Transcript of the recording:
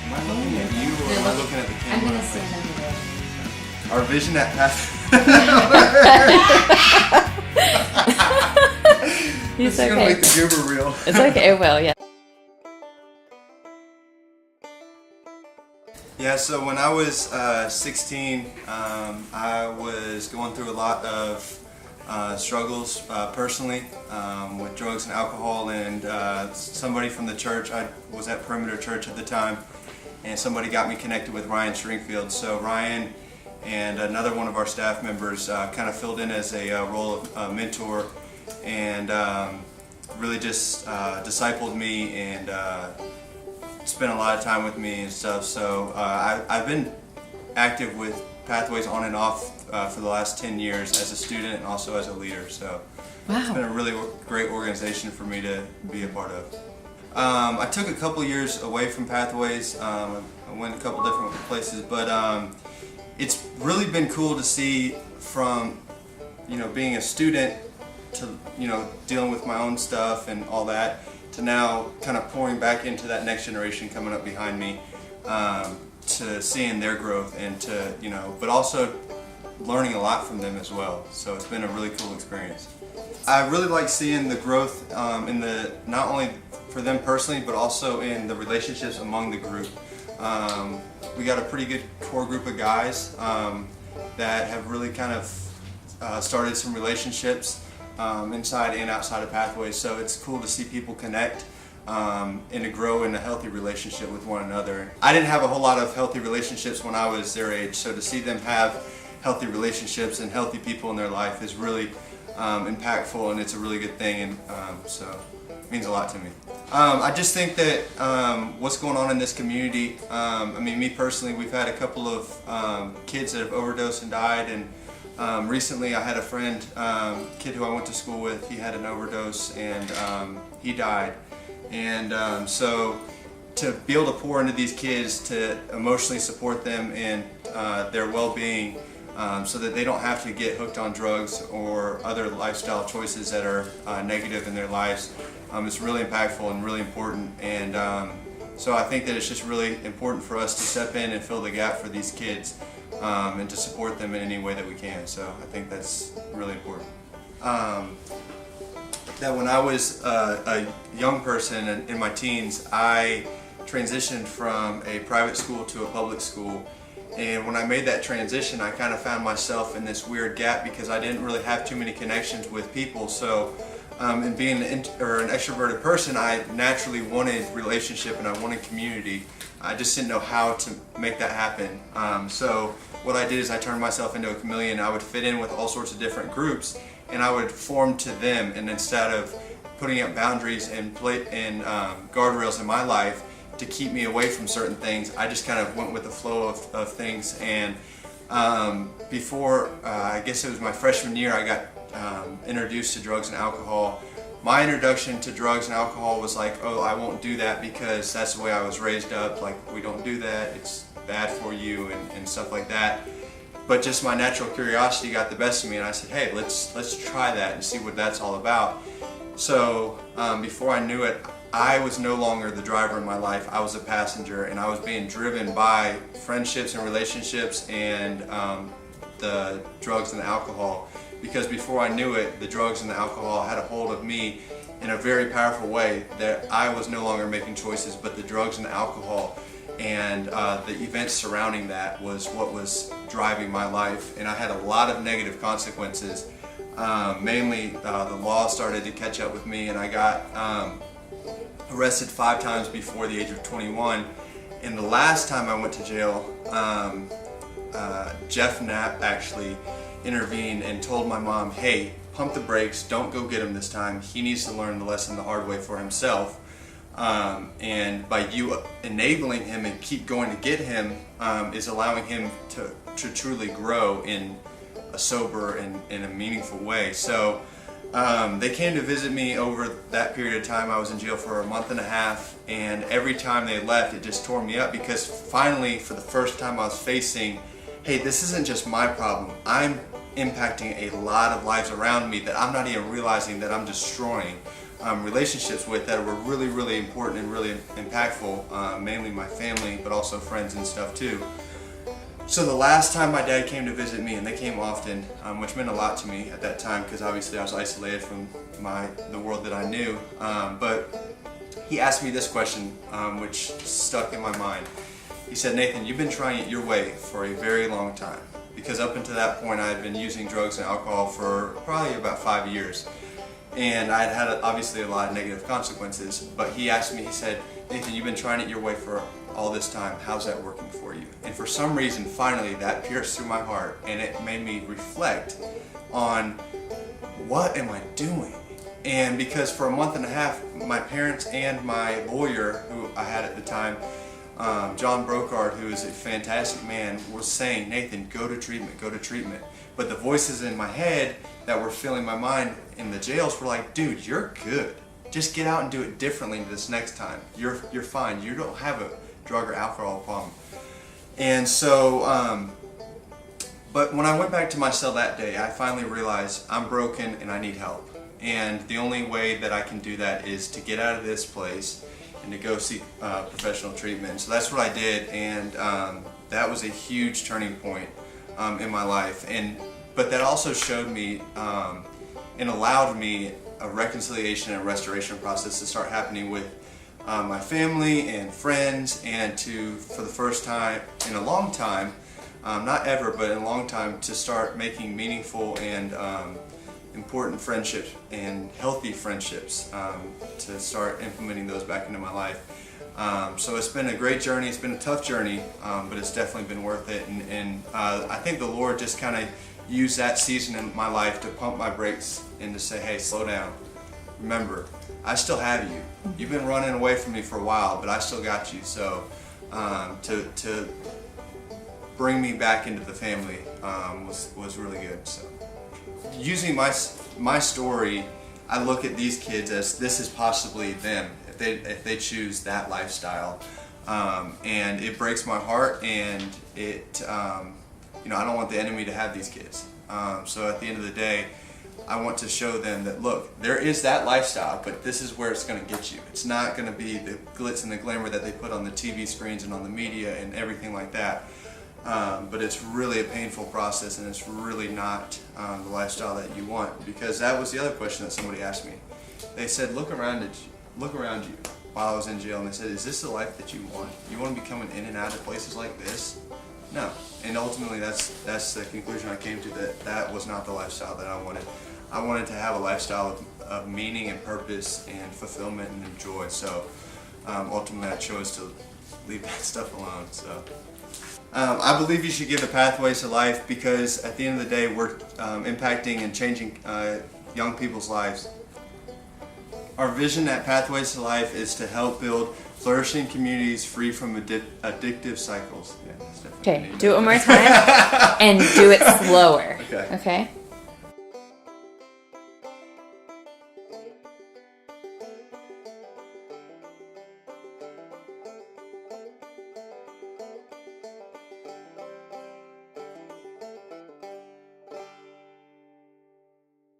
Am I looking at you or am I looking at the camera? I'm going to stand over there. Our vision at It's gonna okay. make the goober real. It's okay, it will, yeah. Yeah, so when I was 16, I was going through a lot of struggles personally with drugs and alcohol, and somebody from the church, I was at Perimeter Church at the time, and somebody got me connected with Ryan Stringfield. So Ryan and another one of our staff members kind of filled in as a role of mentor, and really just discipled me and spent a lot of time with me and stuff. So I've been active with Pathways on and off for the last 10 years as a student and also as a leader. So It's been a really great organization for me to be a part of. I took a couple years away from Pathways. I went a couple different places, but it's really been cool to see from being a student to dealing with my own stuff and all that, to now kind of pouring back into that next generation coming up behind me, to seeing their growth and to but also learning a lot from them as well. So it's been a really cool experience. I really like seeing the growth in the, not only for them personally, but also in the relationships among the group. We got a pretty good core group of guys that have really kind of started some relationships inside and outside of Pathways. So it's cool to see people connect and to grow in a healthy relationship with one another. I didn't have a whole lot of healthy relationships when I was their age, so to see them have healthy relationships and healthy people in their life is really impactful, and it's a really good thing, and so it means a lot to me. I just think that what's going on in this community, I mean, me personally, we've had a couple of kids that have overdosed and died, and recently I had a friend, kid who I went to school with, he had an overdose and he died. And so to be able to pour into these kids, to emotionally support them in their well-being, so that they don't have to get hooked on drugs or other lifestyle choices that are negative in their lives, it's really impactful and really important. And so I think that it's just really important for us to step in and fill the gap for these kids, and to support them in any way that we can. So I think that's really important. That when I was a young person in my teens, I transitioned from a private school to a public school. And when I made that transition, I kind of found myself in this weird gap because I didn't really have too many connections with people. So and being an extroverted person, I naturally wanted relationship and I wanted community. I just didn't know how to make that happen. So what I did is I turned myself into a chameleon. I would fit in with all sorts of different groups, and I would form to them. And instead of putting up boundaries and guardrails in my life to keep me away from certain things, I just kind of went with the flow of things. And before, I guess it was my freshman year, I got introduced to drugs and alcohol. My introduction to drugs and alcohol was like, oh, I won't do that because that's the way I was raised up. Like, we don't do that, it's bad for you, and stuff like that. But just my natural curiosity got the best of me, and I said, hey, let's try that and see what that's all about. So before I knew it, I was no longer the driver in my life. I was a passenger, and I was being driven by friendships and relationships and the drugs and the alcohol. Because before I knew it, the drugs and the alcohol had a hold of me in a very powerful way, that I was no longer making choices, but the drugs and the alcohol and the events surrounding that was what was driving my life. And I had a lot of negative consequences. Mainly the law started to catch up with me, and I got arrested 5 times before the age of 21. And the last time I went to jail, Jeff Knapp actually intervened and told my mom, hey, pump the brakes, don't go get him this time. He needs to learn the lesson the hard way for himself. And by you enabling him and keep going to get him is allowing him to truly grow in a sober and in a meaningful way. So they came to visit me over that period of time. I was in jail for a month and a half, and every time they left, it just tore me up, because finally, for the first time, I was facing, hey, this isn't just my problem. I'm impacting a lot of lives around me that I'm not even realizing that I'm destroying. relationships with that were really, really important and really impactful, mainly my family, but also friends and stuff too. So the last time my dad came to visit me, and they came often, which meant a lot to me at that time because obviously I was isolated from the world that I knew, but he asked me this question, which stuck in my mind. He said, "Nathan, you've been trying it your way for a very long time." Because up until that point I had been using drugs and alcohol for probably about 5 years. And I had obviously a lot of negative consequences. But he asked me, he said, "Nathan, you've been trying it your way for all this time. How's that working for you?" And for some reason, finally, that pierced through my heart. And it made me reflect on, what am I doing? And because for a month and a half, my parents and my lawyer, who I had at the time, John Brocard, who is a fantastic man, was saying, "Nathan, go to treatment, go to treatment." But the voices in my head that were filling my mind in the jails were like, "Dude, you're good. Just get out and do it differently this next time. You're fine. You don't have a drug or alcohol problem." And so, but when I went back to my cell that day, I finally realized I'm broken and I need help. And the only way that I can do that is to get out of this place and to go seek professional treatment. So that's what I did, and that was a huge turning point in my life. But that also showed me and allowed me a reconciliation and restoration process to start happening with my family and friends, and for the first time in a long time, not ever, but in a long time, to start making meaningful and important friendships and healthy friendships, to start implementing those back into my life. So it's been a great journey. It's been a tough journey, but it's definitely been worth it. And I think the Lord just kind of used that season in my life to pump my brakes and to say, "Hey, slow down. Remember, I still have you. You've been running away from me for a while, but I still got you." So to bring me back into the family was really good. So using my story, I look at these kids as this is possibly them if they choose that lifestyle, and it breaks my heart, and it I don't want the enemy to have these kids. So at the end of the day, I want to show them that, look, there is that lifestyle, but this is where it's going to get you. It's not going to be the glitz and the glamour that they put on the TV screens and on the media and everything like that. But it's really a painful process, and it's really not the lifestyle that you want. Because that was the other question that somebody asked me. They said, look around you while I was in jail, and they said, "Is this the life that you want? You want to be coming in and out of places like this?" No. And ultimately, that's the conclusion I came to, that was not the lifestyle that I wanted. I wanted to have a lifestyle of meaning and purpose and fulfillment and joy. So ultimately, I chose to leave that stuff alone. So. I believe you should give the Pathways to Life, because at the end of the day, we're impacting and changing young people's lives. Our vision at Pathways to Life is to help build flourishing communities free from addictive cycles. Yeah, okay, do it one more time and do it slower. Okay. Okay?